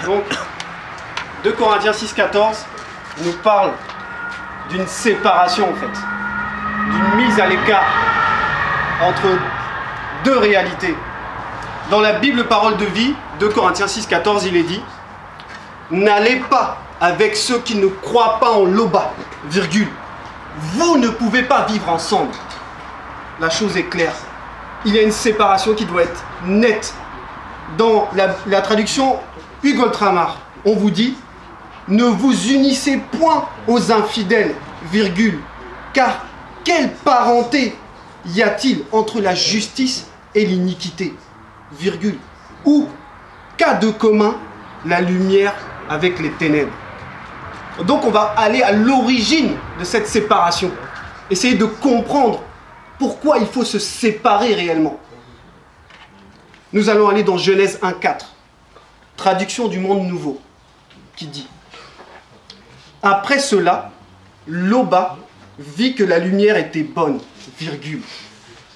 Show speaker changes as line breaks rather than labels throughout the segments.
Donc, 2 Corinthiens 6,14 nous parle d'une séparation en fait, d'une mise à l'écart entre deux réalités. Dans la Bible Parole de vie, 2 Corinthiens 6,14, il est dit « N'allez pas avec ceux qui ne croient pas en l'Oba, virgule. Vous ne pouvez pas vivre ensemble. » La chose est claire. Il y a une séparation qui doit être nette. Dans la traduction Hugo Ultramar, on vous dit « Ne vous unissez point aux infidèles, virgule, car quelle parenté y a-t-il entre la justice et l'iniquité, virgule, ou qu'a de commun la lumière avec les ténèbres ?» Donc on va aller à l'origine de cette séparation, essayer de comprendre pourquoi il faut se séparer réellement. Nous allons aller dans Genèse 1,4, traduction du Monde Nouveau, qui dit « Après cela, Loba vit que la lumière était bonne, virgule,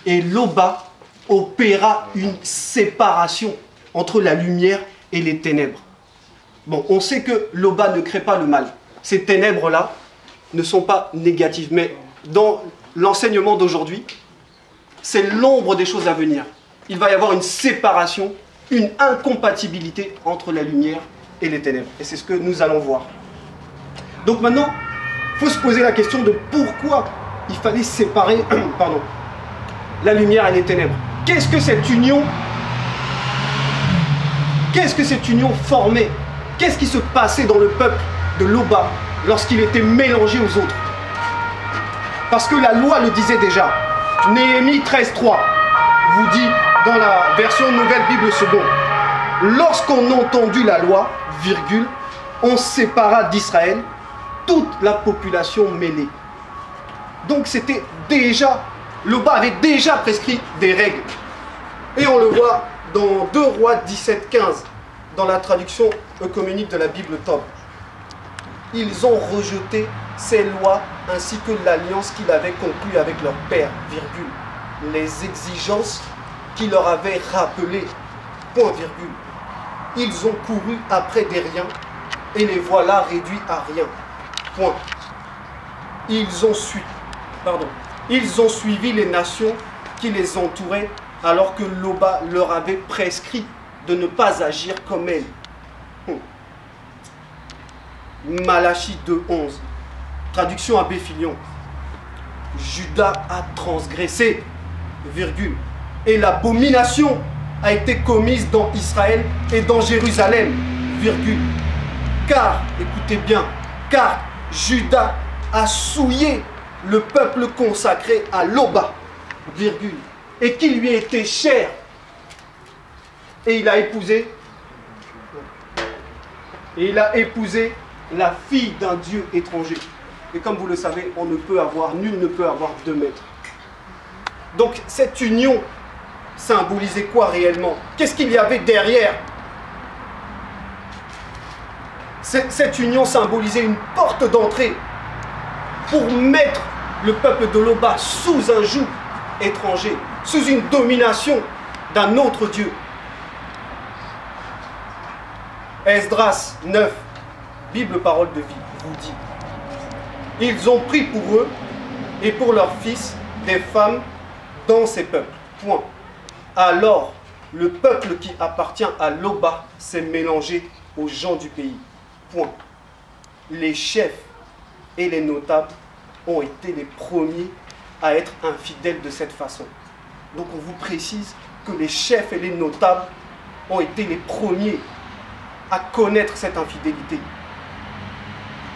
et Loba opéra une séparation entre la lumière et les ténèbres. » Bon, on sait que Loba ne crée pas le mal. Ces ténèbres-là ne sont pas négatives, mais dans l'enseignement d'aujourd'hui, c'est l'ombre des choses à venir. Il va y avoir une séparation, une incompatibilité entre la lumière et les ténèbres. Et c'est ce que nous allons voir. Donc maintenant, il faut se poser la question de pourquoi il fallait séparer la lumière et les ténèbres. Qu'est-ce que cette union formait? Qu'est-ce qui se passait dans le peuple de Loba lorsqu'il était mélangé aux autres? Parce que la loi le disait déjà. Néhémie 13,3 vous dit dans la version Nouvelle Bible Seconde, lorsqu'on entendit la loi, virgule, on sépara d'Israël toute la population mêlée. Donc c'était déjà, Loba avait déjà prescrit des règles. Et on le voit dans 2 Rois 17,15, dans la traduction œcuménique de la Bible Tob. Ils ont rejeté ces lois ainsi que l'alliance qu'ils avaient conclue avec leur père, virgule, les exigences qu'il leur avait rappelées, point virgule. Ils ont couru après des riens et les voilà réduits à rien, point. Ils ont suivi les nations qui les entouraient alors que Loba leur avait prescrit de ne pas agir comme elles. Malachie 2,11, traduction Abbé Filion. Judas a transgressé, virgule, et l'abomination a été commise dans Israël et dans Jérusalem, virgule. Car, écoutez bien, car Judas a souillé le peuple consacré à Loba, virgule, et qui lui était cher. Et il a épousé la fille d'un dieu étranger. Et comme vous le savez, nul ne peut avoir 2 maîtres. Donc cette union symbolisait quoi réellement? Qu'est-ce qu'il y avait derrière? Cette union symbolisait une porte d'entrée pour mettre le peuple de Loba sous un joug étranger, sous une domination d'un autre dieu. Esdras 9, Bible Parole de vie, vous dit: ils ont pris pour eux et pour leurs fils des femmes dans ces peuples. Point. Alors, le peuple qui appartient à Loba s'est mélangé aux gens du pays. Point. Les chefs et les notables ont été les premiers à être infidèles de cette façon. Donc on vous précise que les chefs et les notables ont été les premiers à connaître cette infidélité.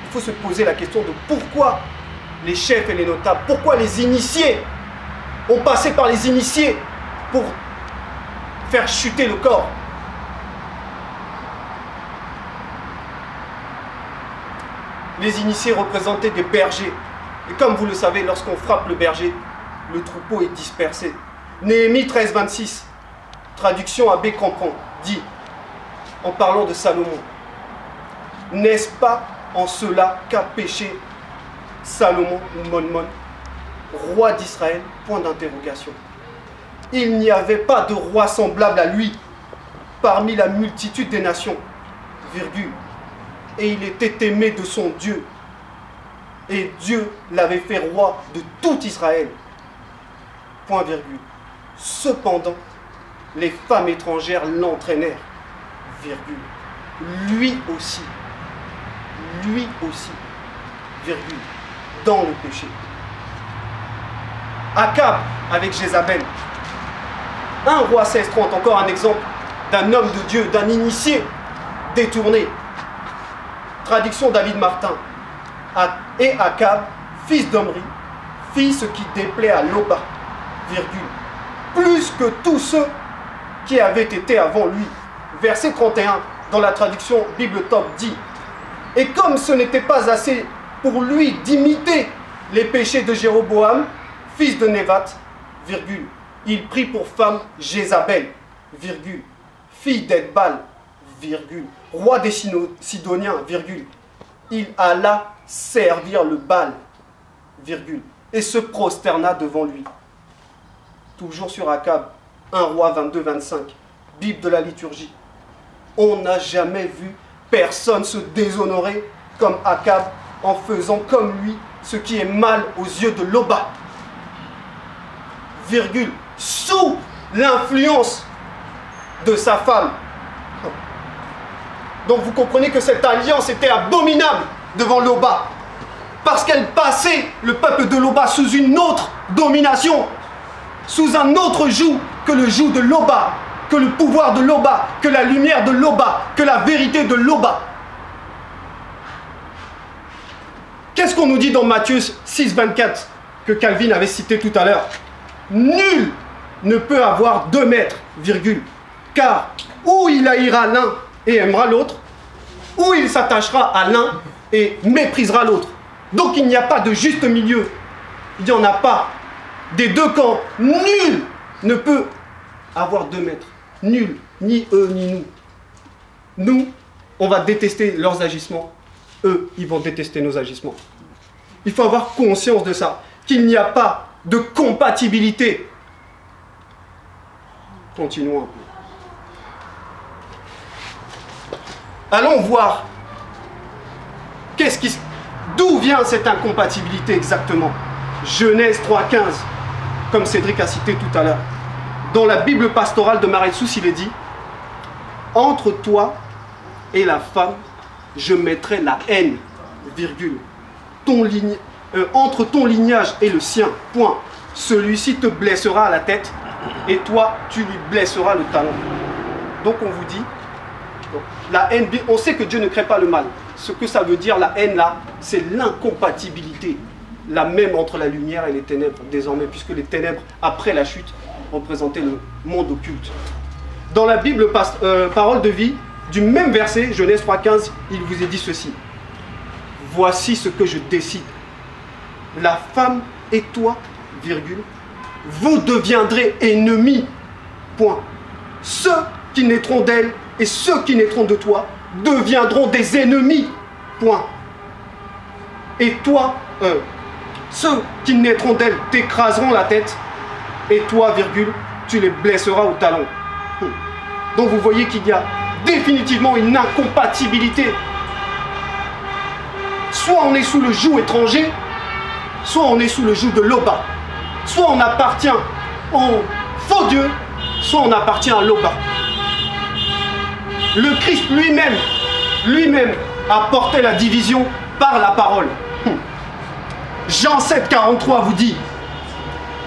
Il faut se poser la question de pourquoi les chefs et les notables, pourquoi les initiés ont passé par les initiés pour faire chuter le corps. Les initiés représentaient des bergers. Et comme vous le savez, lorsqu'on frappe le berger, le troupeau est dispersé. Néhémie 13, 26, traduction Abbé Campan, dit, en parlant de Salomon, « N'est-ce pas en cela qu'a péché Salomon ou Monmon, roi d'Israël ?» Point d'interrogation. Il n'y avait pas de roi semblable à lui parmi la multitude des nations. virgule. Et il était aimé de son Dieu. Et Dieu l'avait fait roi de tout Israël. Point virgule. Cependant, les femmes étrangères l'entraînèrent, virgule. Lui aussi, virgule, dans le péché. Akab avec Jézabel. 1 Roi 16:30, encore un exemple d'un homme de Dieu, d'un initié détourné. Traduction David Martin. Et Akab, fils d'Omri, fit ce qui déplaît à Loba, virgule, plus que tous ceux qui avaient été avant lui. Verset 31, dans la traduction Bible Top, dit: et comme ce n'était pas assez pour lui d'imiter les péchés de Jéroboam, fils de Névat, virgule, il prit pour femme Jézabel, virgule, fille d'Edbal, virgule, roi des Sidoniens, virgule, il alla servir le Baal, virgule, et se prosterna devant lui. Toujours sur Akab, 1 Roi 22-25, Bible de la liturgie. On n'a jamais vu personne se déshonorer comme Akab en faisant comme lui ce qui est mal aux yeux de Loba, virgule, sous l'influence de sa femme. Donc vous comprenez que cette alliance était abominable devant Loba, parce qu'elle passait le peuple de Loba sous une autre domination, sous un autre joug que le joug de Loba, que le pouvoir de Loba, que la lumière de Loba, que la vérité de Loba. Qu'est-ce qu'on nous dit dans Matthieu 6,24 que Calvin avait cité tout à l'heure? Nul ne peut avoir 2 maîtres, virgule, car ou il haïra l'un et aimera l'autre, ou il s'attachera à l'un et méprisera l'autre. Donc il n'y a pas de juste milieu. Il n'y en a pas. Des deux camps, nul ne peut avoir 2 maîtres. Nul, ni eux, ni nous. Nous, on va détester leurs agissements. Eux, ils vont détester nos agissements. Il faut avoir conscience de ça, qu'il n'y a pas de compatibilité. Continuons un peu. Allons voir d'où vient cette incompatibilité exactement. Genèse 3,15, comme Cédric a cité tout à l'heure. Dans la Bible pastorale de Maredsous, il est dit: entre toi et la femme, je mettrai la haine, virgule. Entre ton lignage et le sien, point. Celui-ci te blessera à la tête et toi, tu lui blesseras le talon. Donc on vous dit, la haine, on sait que Dieu ne crée pas le mal. Ce que ça veut dire, la haine là, c'est l'incompatibilité, la même entre la lumière et les ténèbres désormais, puisque les ténèbres, après la chute, représentaient le monde occulte. Dans la Bible Parole de vie, du même verset, Genèse 3,15, il vous est dit ceci: voici ce que je décide. La femme et toi, virgule, vous deviendrez ennemis, point. Ceux qui naîtront d'elle et ceux qui naîtront de toi deviendront des ennemis, point. Et toi, ceux qui naîtront d'elle t'écraseront la tête, et toi, virgule, tu les blesseras au talon. Donc vous voyez qu'il y a définitivement une incompatibilité. Soit on est sous le joug étranger, soit on est sous le joug de Loba. Soit on appartient au faux Dieu, soit on appartient à Loba. Le Christ lui-même a porté la division par la parole. Jean 7,43 vous dit: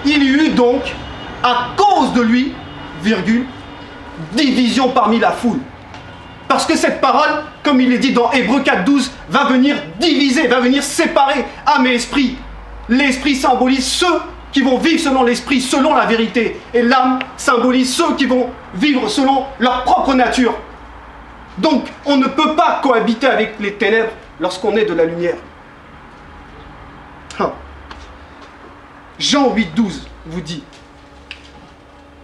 il y eut donc, à cause de lui, virgule, division parmi la foule. Parce que cette parole, comme il est dit dans Hébreux 4,12, va venir diviser, va venir séparer âme et esprit. L'esprit symbolise ceux qui vont vivre selon l'esprit, selon la vérité. Et l'âme symbolise ceux qui vont vivre selon leur propre nature. Donc, on ne peut pas cohabiter avec les ténèbres lorsqu'on est de la lumière. Jean 8,12 vous dit: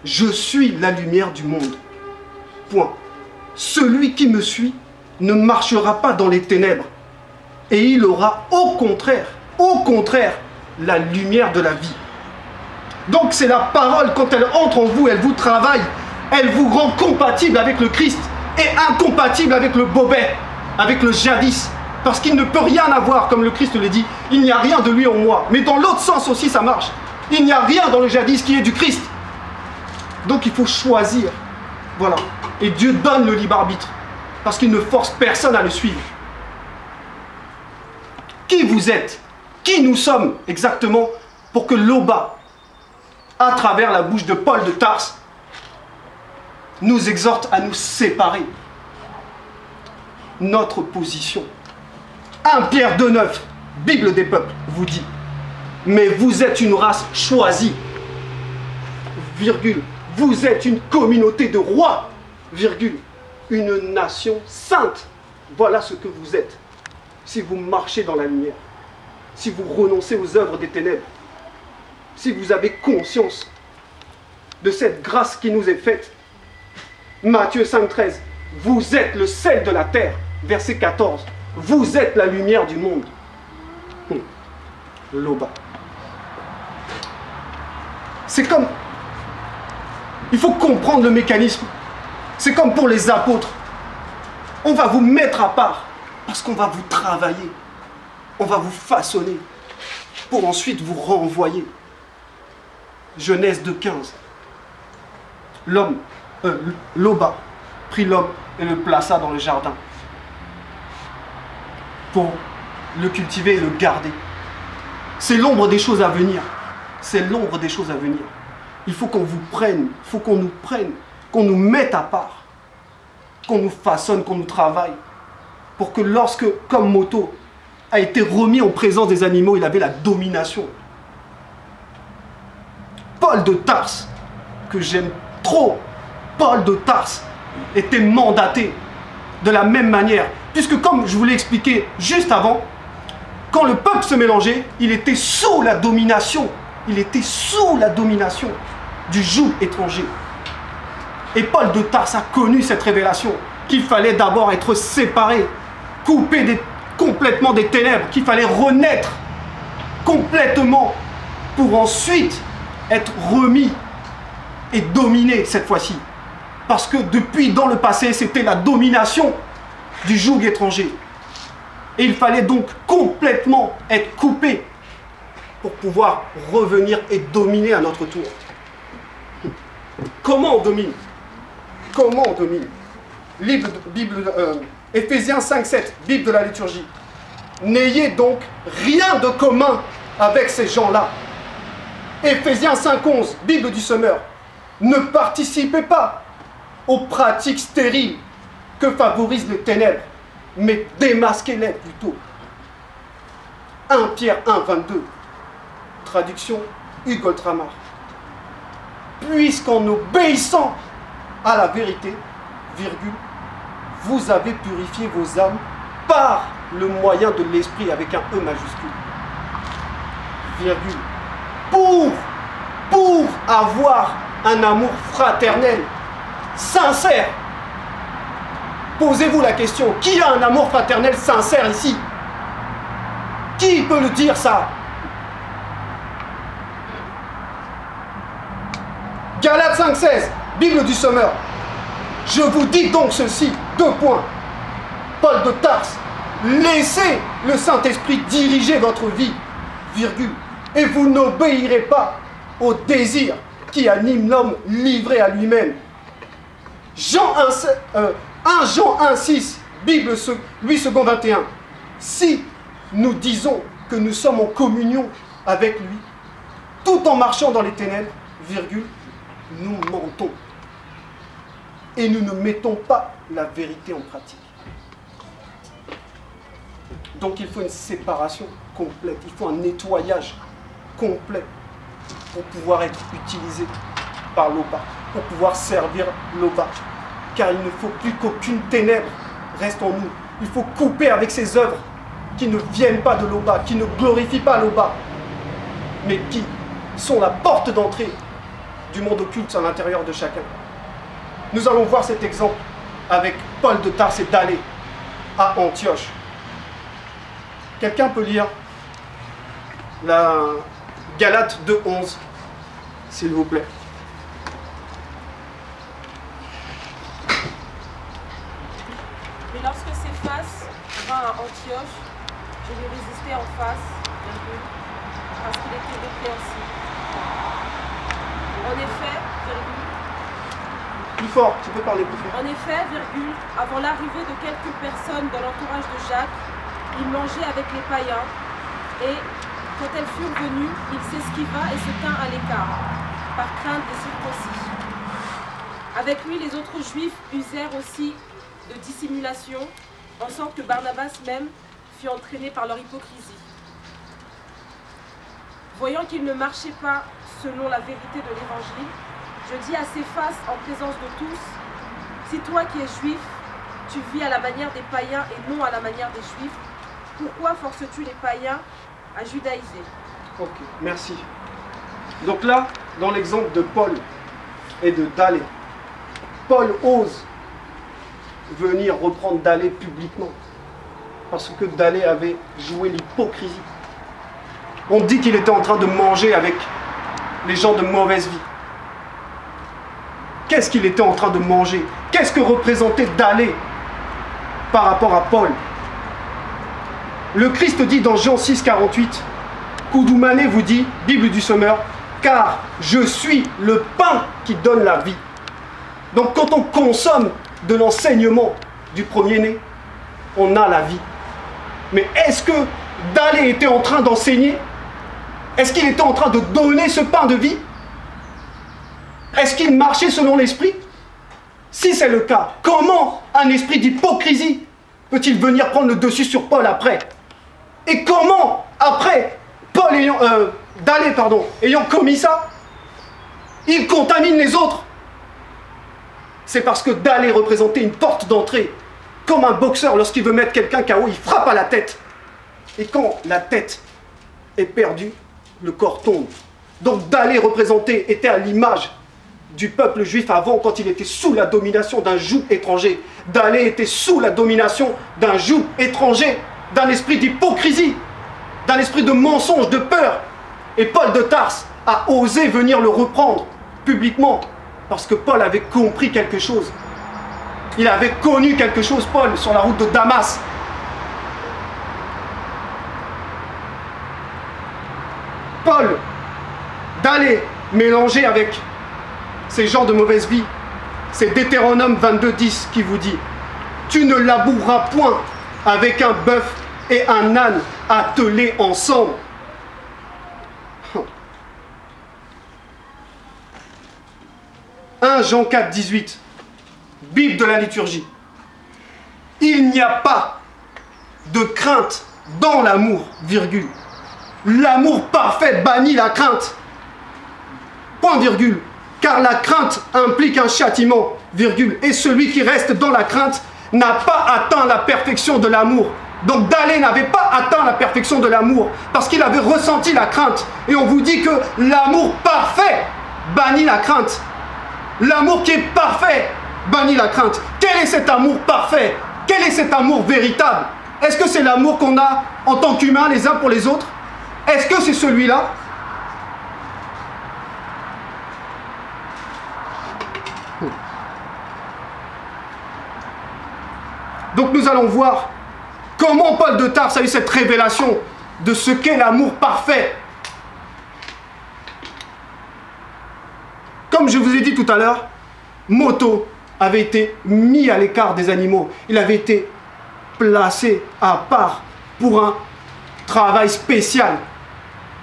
je suis la lumière du monde. Point. Celui qui me suit ne marchera pas dans les ténèbres, et il aura au contraire, la lumière de la vie. Donc c'est la parole, quand elle entre en vous, elle vous travaille, elle vous rend compatible avec le Christ, est incompatible avec le bobet, avec le jadis, parce qu'il ne peut rien avoir, comme le Christ le dit, il n'y a rien de lui en moi. Mais dans l'autre sens aussi, ça marche. Il n'y a rien dans le jadis qui est du Christ. Donc il faut choisir. Voilà. Et Dieu donne le libre arbitre, parce qu'il ne force personne à le suivre. Qui vous êtes? Qui nous sommes exactement pour que l'Oba, à travers la bouche de Paul de Tarse, nous exhorte à nous séparer? Notre position. 1 Pierre 2,9, Bible des peuples, vous dit: mais vous êtes une race choisie, virgule, vous êtes une communauté de rois, virgule, une nation sainte. Voilà ce que vous êtes. Si vous marchez dans la lumière, si vous renoncez aux œuvres des ténèbres, si vous avez conscience de cette grâce qui nous est faite. Matthieu 5,13, vous êtes le sel de la terre. Verset 14, vous êtes la lumière du monde. L'Oba. C'est comme... Il faut comprendre le mécanisme. C'est comme pour les apôtres. On va vous mettre à part parce qu'on va vous travailler. On va vous façonner pour ensuite vous renvoyer. Genèse 2,15. L'Oba prit l'homme et le plaça dans le jardin pour le cultiver et le garder. C'est l'ombre des choses à venir. C'est l'ombre des choses à venir. Il faut qu'on vous prenne, il faut qu'on nous prenne, qu'on nous mette à part, qu'on nous façonne, qu'on nous travaille, pour que lorsque, comme Moto, a été remis en présence des animaux, il avait la domination. Paul de Tarse, que j'aime trop, Paul de Tarse était mandaté de la même manière, puisque comme je vous l'ai expliqué juste avant, quand le peuple se mélangeait, il était sous la domination. Il était sous la domination du joug étranger. Et Paul de Tarse a connu cette révélation, qu'il fallait d'abord être séparé, coupé complètement des ténèbres, qu'il fallait renaître complètement pour ensuite être remis et dominé cette fois-ci. Parce que depuis, dans le passé, c'était la domination du joug étranger. Et il fallait donc complètement être coupé pour pouvoir revenir et dominer à notre tour. Comment on domine? Comment on domine? Éphésiens 5,7, Bible de la liturgie. N'ayez donc rien de commun avec ces gens-là. Éphésiens 5,11, Bible du Semeur. Ne participez pas aux pratiques stériles que favorisent les ténèbres, mais démasquez-les plutôt. 1 Pierre 1,22, traduction Hugues Oltramar. Puisqu'en obéissant à la vérité, virgule, vous avez purifié vos âmes par le moyen de l'esprit avec un E majuscule, virgule, pour avoir un amour fraternel, sincère. Posez-vous la question, qui a un amour fraternel sincère ici? Qui peut le dire ça? Galates 5,16, Bible du Semeur. Je vous dis donc ceci, 2 points. Paul de Tarse, laissez le Saint-Esprit diriger votre vie, virgule, et vous n'obéirez pas au désir qui anime l'homme livré à lui-même. 1 Jean 1,6, Bible 8 secondes 21. Si nous disons que nous sommes en communion avec lui, tout en marchant dans les ténèbres, virgule, nous mentons. Et nous ne mettons pas la vérité en pratique. Donc il faut une séparation complète, il faut un nettoyage complet pour pouvoir être utilisé par l'Oba, pour pouvoir servir l'Oba. Car il ne faut plus qu'aucune ténèbre reste en nous. Il faut couper avec ces œuvres qui ne viennent pas de l'Oba, qui ne glorifient pas l'Oba, mais qui sont la porte d'entrée du monde occulte à l'intérieur de chacun. Nous allons voir cet exemple avec Paul de Tarse et d'aller à Antioche. Quelqu'un peut lire la Galates 2,11, s'il vous plaît.
Mais lorsque Céphas vint à Antioche, je lui résistai en face, virgule, parce qu'il était répréhensible. En effet, virgule,
plus fort, tu peux parler plus fort.
en effet, virgule, avant l'arrivée de quelques personnes dans l'entourage de Jacques, il mangeait avec les païens, et quand elles furent venues, il s'esquiva et se tint à l'écart, par crainte des circoncis. Avec lui, les autres Juifs usèrent aussi de dissimulation, en sorte que Barnabas même fut entraîné par leur hypocrisie. Voyant qu'il ne marchait pas selon la vérité de l'Évangile, je dis à Céphas en présence de tous, si toi qui es juif, tu vis à la manière des païens et non à la manière des juifs, pourquoi forces-tu les païens à judaïser?
Ok, merci. Donc là, dans l'exemple de Paul et de Dalé, Paul ose venir reprendre Dalé publiquement parce que Dalé avait joué l'hypocrisie. On dit qu'il était en train de manger avec les gens de mauvaise vie. Qu'est-ce qu'il était en train de manger? Qu'est-ce que représentait Dalé par rapport à Paul? Le Christ dit dans Jean 6, 48, Koudoumane vous dit, Bible du Semeur, car je suis le pain qui donne la vie. Donc quand on consomme de l'enseignement du premier-né, on a la vie. Mais est-ce que Dalé était en train d'enseigner? Est-ce qu'il était en train de donner ce pain de vie? Est-ce qu'il marchait selon l'esprit? Si c'est le cas, comment un esprit d'hypocrisie peut-il venir prendre le dessus sur Paul après? Et comment, après, Dalé ayant commis ça, il contamine les autres? C'est parce que Dalé représentait une porte d'entrée. Comme un boxeur, lorsqu'il veut mettre quelqu'un KO, il frappe à la tête. Et quand la tête est perdue, le corps tombe. Donc Dalé était à l'image du peuple juif avant, quand il était sous la domination d'un joug étranger. Dalé était sous la domination d'un joug étranger, d'un esprit d'hypocrisie, d'un esprit de mensonge, de peur. Et Paul de Tarse a osé venir le reprendre publiquement, parce que Paul avait compris quelque chose. Il avait connu quelque chose, Paul, sur la route de Damas. Paul, Dalé, mélangé avec ces gens de mauvaise vie, c'est Deutéronome 22:10 qui vous dit « Tu ne laboureras point avec un bœuf et un âne attelés ensemble. » 1 Jean 4, 18, Bible de la liturgie. Il n'y a pas de crainte dans l'amour, virgule. L'amour parfait bannit la crainte. Point virgule. Car la crainte implique un châtiment, virgule. Et celui qui reste dans la crainte n'a pas atteint la perfection de l'amour. Donc Dalé n'avait pas atteint la perfection de l'amour parce qu'il avait ressenti la crainte. Et on vous dit que l'amour parfait bannit la crainte. L'amour qui est parfait bannit la crainte. Quel est cet amour parfait? Quel est cet amour véritable? Est-ce que c'est l'amour qu'on a en tant qu'humains les uns pour les autres? Est-ce que c'est celui-là? Donc nous allons voir comment Paul de Tarse a eu cette révélation de ce qu'est l'amour parfait. Comme je vous ai dit tout à l'heure, Moto avait été mis à l'écart des animaux. Il avait été placé à part pour un travail spécial.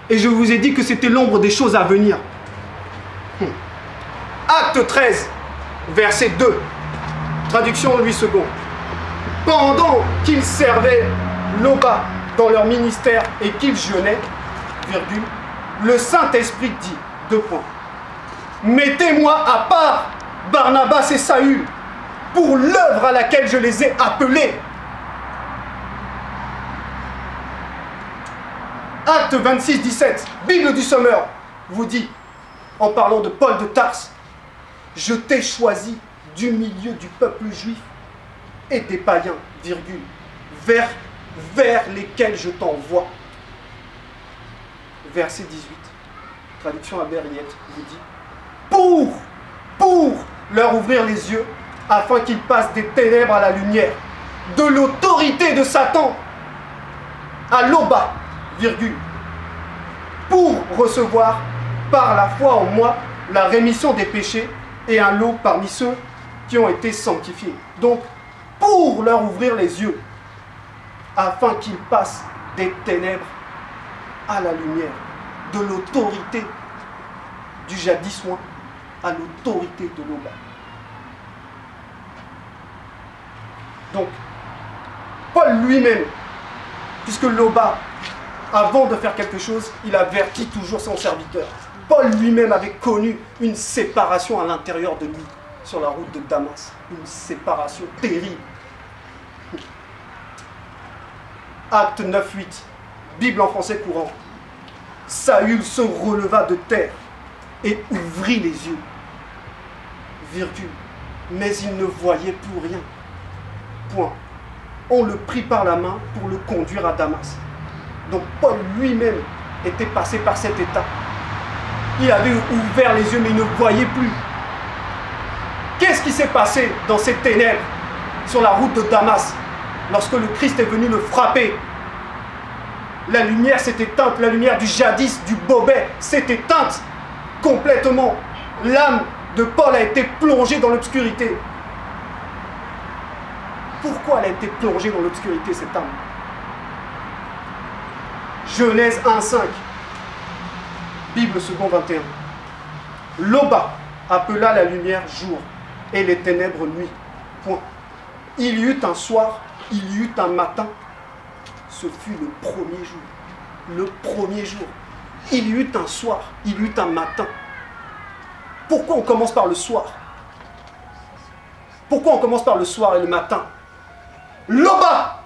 Et je vous ai dit que c'était l'ombre des choses à venir. Acte 13, verset 2. Traduction en 8 secondes. Pendant qu'ils servaient l'Oba dans leur ministère et qu'ils jeûnaient, virgule, le Saint-Esprit dit, 2 points. Mettez-moi à part Barnabas et Saül pour l'œuvre à laquelle je les ai appelés. Acte 26, 17, Bible du Semeur vous dit, en parlant de Paul de Tarse, je t'ai choisi du milieu du peuple juif et des païens, virgule, vers lesquels je t'envoie. Verset 18, traduction à Berriette, vous dit, pour leur ouvrir les yeux, afin qu'ils passent des ténèbres à la lumière de l'autorité de Satan à l'Oba, virgule, pour recevoir par la foi en moi la rémission des péchés et un lot parmi ceux qui ont été sanctifiés. Donc, pour leur ouvrir les yeux, afin qu'ils passent des ténèbres à la lumière, de l'autorité du jadis moi à l'autorité de l'Oba. Donc, Paul lui-même, puisque l'Oba, avant de faire quelque chose, il avertit toujours son serviteur. Paul lui-même avait connu une séparation à l'intérieur de lui, sur la route de Damas. Une séparation terrible. Acte 9.8, Bible en français courant. Saül se releva de terre et ouvrit les yeux. Virgule. Mais il ne voyait plus rien. Point. On le prit par la main pour le conduire à Damas. Donc Paul lui-même était passé par cet état. Il avait ouvert les yeux mais il ne voyait plus. Qu'est-ce qui s'est passé dans ces ténèbres sur la route de Damas lorsque le Christ est venu le frapper? La lumière s'est éteinte, la lumière du jadis, du bobet s'est éteinte complètement. L'âme de Paul a été plongée dans l'obscurité. Pourquoi elle a été plongée dans l'obscurité, cette âme? Genèse 1.5, Bible second 21. L'Oba appela la lumière jour et les ténèbres nuit. Point. Il y eut un soir, il y eut un matin. Ce fut le premier jour. Le premier jour. Il y eut un soir, il y eut un matin. Pourquoi on commence par le soir? Pourquoi on commence par le soir et le matin? L'Oba!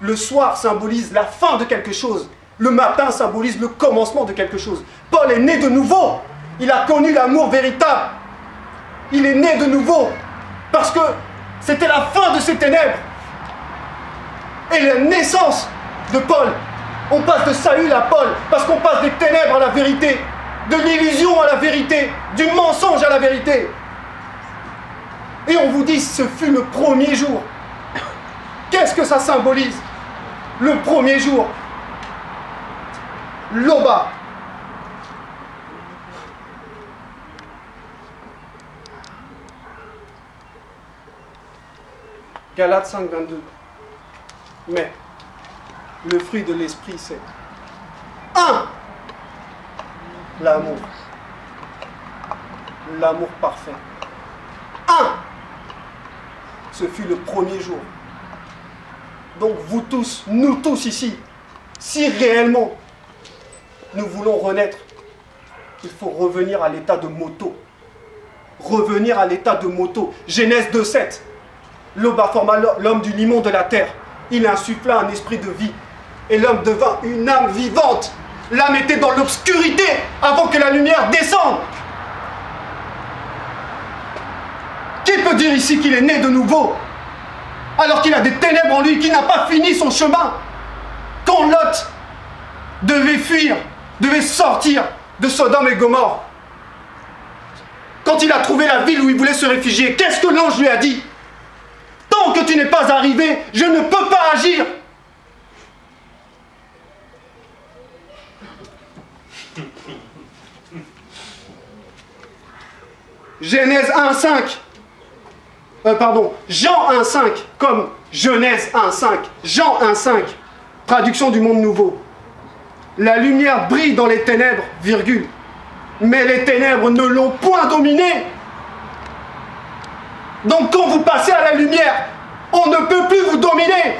Le soir symbolise la fin de quelque chose. Le matin symbolise le commencement de quelque chose. Paul est né de nouveau. Il a connu l'amour véritable. Il est né de nouveau parce que c'était la fin de ces ténèbres. Et la naissance de Paul, on passe de Saül à Paul parce qu'on passe des ténèbres à la vérité, de l'illusion à la vérité, du mensonge à la vérité. Et on vous dit, ce fut le premier jour. Qu'est-ce que ça symbolise? Le premier jour. L'Oba. Galates 5, 22. Mais le fruit de l'esprit, c'est 1. L'amour. L'amour parfait. 1. Ce fut le premier jour. Donc vous tous, nous tous ici, si réellement nous voulons renaître, il faut revenir à l'état de moto. Revenir à l'état de moto. Genèse 2.7. L'Oba forma l'homme du limon de la terre. Il insuffla un esprit de vie. Et l'homme devint une âme vivante. L'âme était dans l'obscurité avant que la lumière descende. Qui peut dire ici qu'il est né de nouveau alors qu'il a des ténèbres en lui, qu'il n'a pas fini son chemin? Quand Lot devait fuir, devait sortir de Sodome et Gomorrhe, quand il a trouvé la ville où il voulait se réfugier, qu'est-ce que l'ange lui a dit? Tant que tu n'es pas arrivé, je ne peux pas agir. Genèse 1.5. Jean 1.5, comme Genèse 1.5. Jean 1.5, traduction du Monde Nouveau. La lumière brille dans les ténèbres, virgule. Mais les ténèbres ne l'ont point dominé. Donc quand vous passez à la lumière, on ne peut plus vous dominer.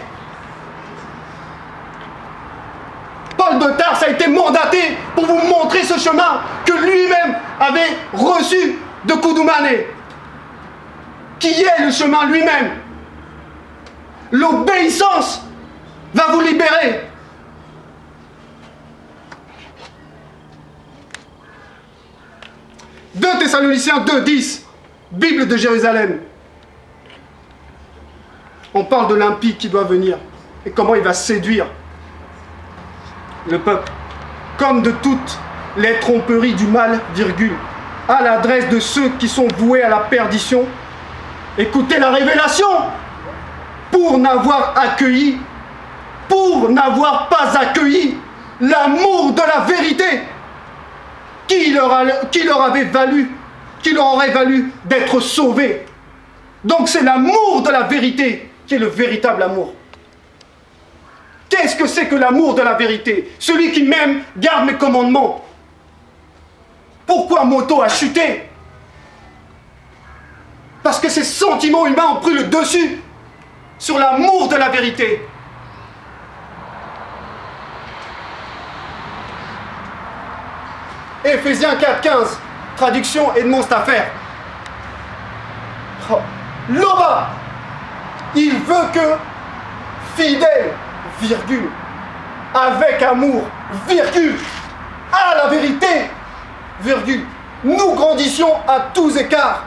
Paul de Tarse a été mandaté pour vous montrer ce chemin que lui-même avait reçu de Koudoumane, qui est le chemin lui-même. L'obéissance va vous libérer. « 2 Thessaloniciens 2.10, Bible de Jérusalem. On parle de l'impie qui doit venir et comment il va séduire le peuple, comme de toutes les tromperies du mal, virgule, à l'adresse de ceux qui sont voués à la perdition. Écoutez la révélation. pour n'avoir pas accueilli l'amour de la vérité qui leur aurait valu d'être sauvés. Donc c'est l'amour de la vérité qui est le véritable amour. Qu'est-ce que c'est que l'amour de la vérité? Celui qui m'aime garde mes commandements. Pourquoi Moto a chuté? Parce que ses sentiments humains ont pris le dessus sur l'amour de la vérité. Éphésiens 4,15, traduction Edmond Stafford. Oh. Loba, il veut que, fidèle, virgule, avec amour, virgule, à la vérité, virgule, nous grandissions à tous égards,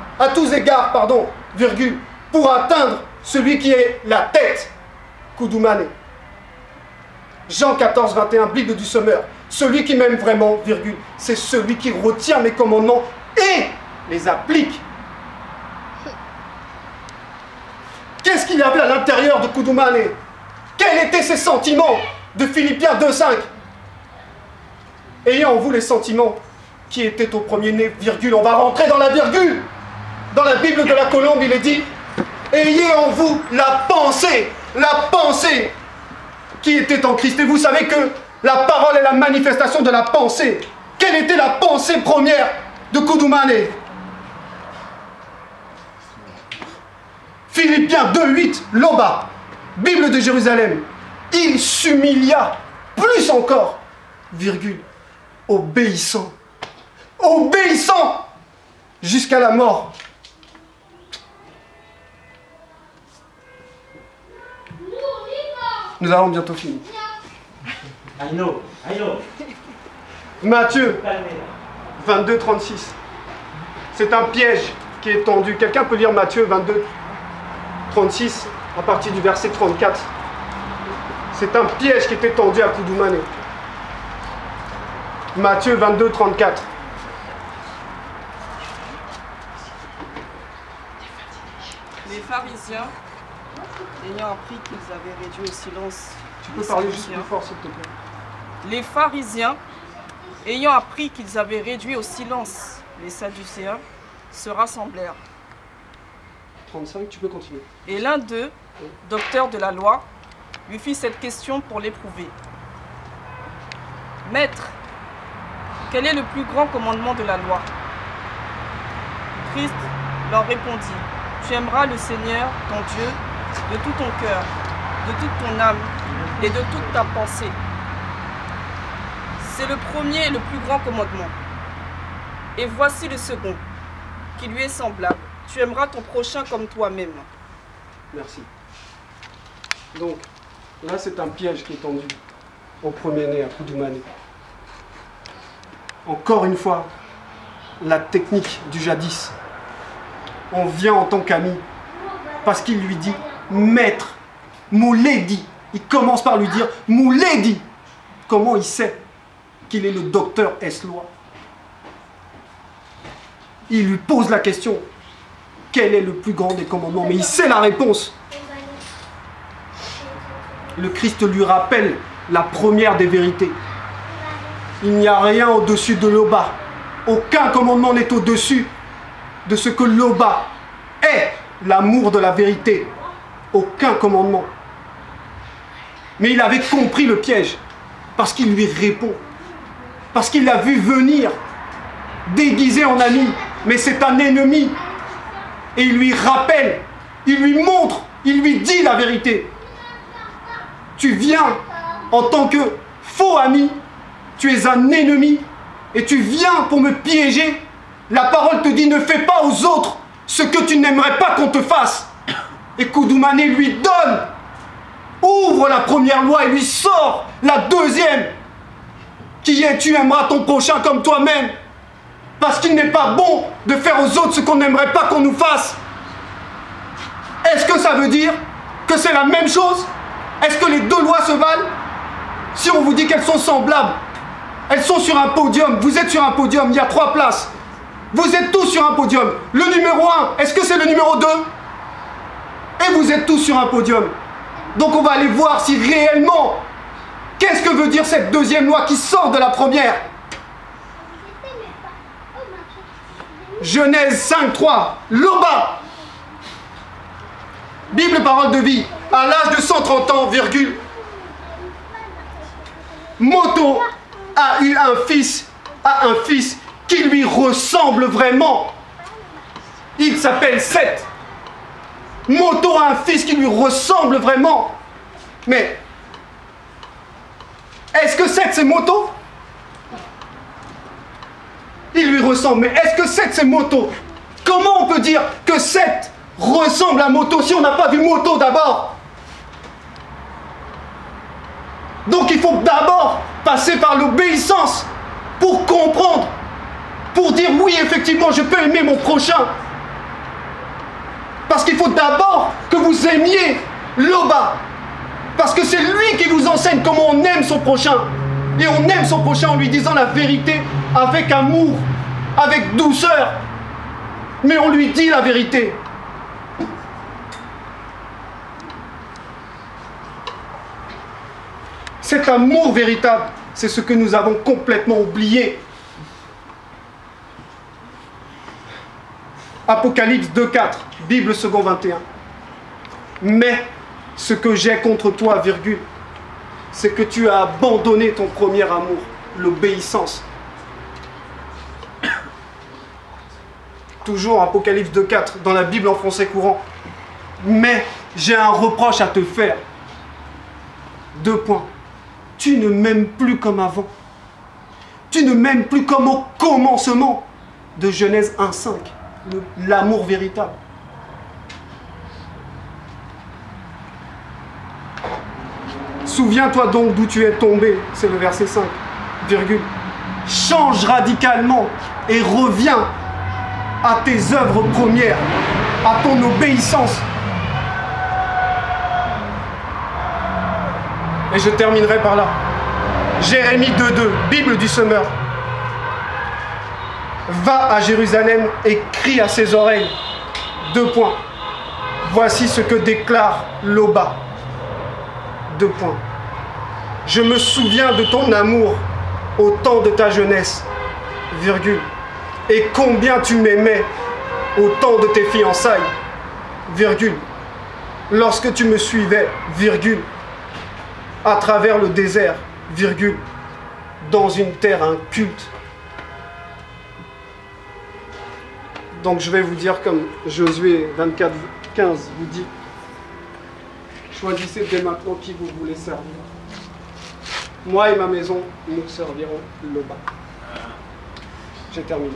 virgule, pour atteindre celui qui est la tête, Koudoumane. Jean 14, 21, Bible du Sommeur. Celui qui m'aime vraiment, virgule, c'est celui qui retient mes commandements et les applique. Qu'est-ce qu'il y avait à l'intérieur de Koudoumane? Quels étaient ses sentiments de Philippiens 2,5? Ayant en vous les sentiments qui étaient au premier-né, virgule, on va rentrer dans la virgule. Dans la Bible de la Colombe, il est dit, ayez en vous la pensée qui était en Christ. Et vous savez que la parole est la manifestation de la pensée. Quelle était la pensée première de Koudoumane? Philippiens 2,8, Loba, Bible de Jérusalem. Il s'humilia plus encore, virgule, obéissant jusqu'à la mort. Nous allons bientôt finir.
I know.
Matthieu 22, 36. C'est un piège qui est tendu. Quelqu'un peut lire Matthieu 22, 36 à partir du verset 34. C'est un piège qui était tendu à Koudoumane. Matthieu 22, 34.
Les pharisiens, ayant appris qu'ils avaient réduit au silence...
Tu peux parler juste plus fort, s'il te plaît.
Les pharisiens, ayant appris qu'ils avaient réduit au silence les Sadducéens, se rassemblèrent.
35, tu peux continuer.
Et l'un d'eux, docteur de la loi, lui fit cette question pour l'éprouver. Maître, quel est le plus grand commandement de la loi? Christ leur répondit, tu aimeras le Seigneur, ton Dieu, de tout ton cœur, de toute ton âme et de toute ta pensée. C'est le premier et le plus grand commandement. Et voici le second, qui lui est semblable. Tu aimeras ton prochain comme toi-même.
Merci. Donc, là, c'est un piège qui est tendu au premier-né à Koudoumane. Encore une fois, la technique du jadis. On vient en tant qu'ami parce qu'il lui dit « Maître, Mouledi ». Il commence par lui dire « Mouledi ». Comment il sait qu'il est le docteur S-Loi? Il lui pose la question « Quel est le plus grand des commandements ?» Mais il sait la réponse. Le Christ lui rappelle la première des vérités. Il n'y a rien au-dessus de l'Oba. Aucun commandement n'est au-dessus de ce que l'Oba est, l'amour de la vérité. Aucun commandement. Mais il avait compris le piège, parce qu'il lui répond. Parce qu'il l'a vu venir, déguisé en ami, mais c'est un ennemi. Et il lui rappelle, il lui montre, il lui dit la vérité. Tu viens en tant que faux ami, tu es un ennemi, et tu viens pour me piéger. La parole te dit, ne fais pas aux autres ce que tu n'aimerais pas qu'on te fasse. Et Koudoumane lui donne, ouvre la première loi et lui sort la deuxième, qui est, tu aimeras ton prochain comme toi-même. Parce qu'il n'est pas bon de faire aux autres ce qu'on n'aimerait pas qu'on nous fasse. Est-ce que ça veut dire que c'est la même chose? Est-ce que les deux lois se valent? Si on vous dit qu'elles sont semblables, elles sont sur un podium, vous êtes sur un podium, il y a 3 places. Vous êtes tous sur un podium. Le numéro 1, est-ce que c'est le numéro 2? Et vous êtes tous sur un podium. Donc on va aller voir si réellement, qu'est-ce que veut dire cette deuxième loi qui sort de la première. Genèse 5.3, Loba. Bible, parole de vie. À l'âge de 130 ans, virgule, Moto a eu un fils qui lui ressemble vraiment. Il s'appelle Seth. Moto a un fils qui lui ressemble vraiment. Mais est-ce que Seth c'est Moto? Il lui ressemble, mais est-ce que Seth c'est Moto? Comment on peut dire que Seth ressemble à Moto si on n'a pas vu Moto d'abord? Donc il faut d'abord passer par l'obéissance pour comprendre, pour dire oui, effectivement, je peux aimer mon prochain. Parce qu'il faut d'abord que vous aimiez Loba. Parce que c'est lui qui vous enseigne comment on aime son prochain. Et on aime son prochain en lui disant la vérité avec amour, avec douceur. Mais on lui dit la vérité. Cet amour véritable, c'est ce que nous avons complètement oublié. Apocalypse 2.4, Bible second 21. Mais ce que j'ai contre toi, virgule, c'est que tu as abandonné ton premier amour, l'obéissance. Toujours Apocalypse 2.4, dans la Bible en français courant. Mais j'ai un reproche à te faire. 2 points. Tu ne m'aimes plus comme avant. Tu ne m'aimes plus comme au commencement de Genèse 1.5. L'amour véritable. Souviens-toi donc d'où tu es tombé, c'est le verset 5, virgule. Change radicalement et reviens à tes œuvres premières, à ton obéissance. Et je terminerai par là. Jérémie 2.2, Bible du semeur. Va à Jérusalem et crie à ses oreilles. 2 points. Voici ce que déclare Loba. 2 points. Je me souviens de ton amour au temps de ta jeunesse, virgule. Et combien tu m'aimais au temps de tes fiançailles, virgule. Lorsque tu me suivais, virgule. À travers le désert, virgule. Dans une terre inculte. Donc je vais vous dire comme Josué 24.15 vous dit. Choisissez dès maintenant qui vous voulez servir. Moi et ma maison, nous servirons Loba. J'ai terminé.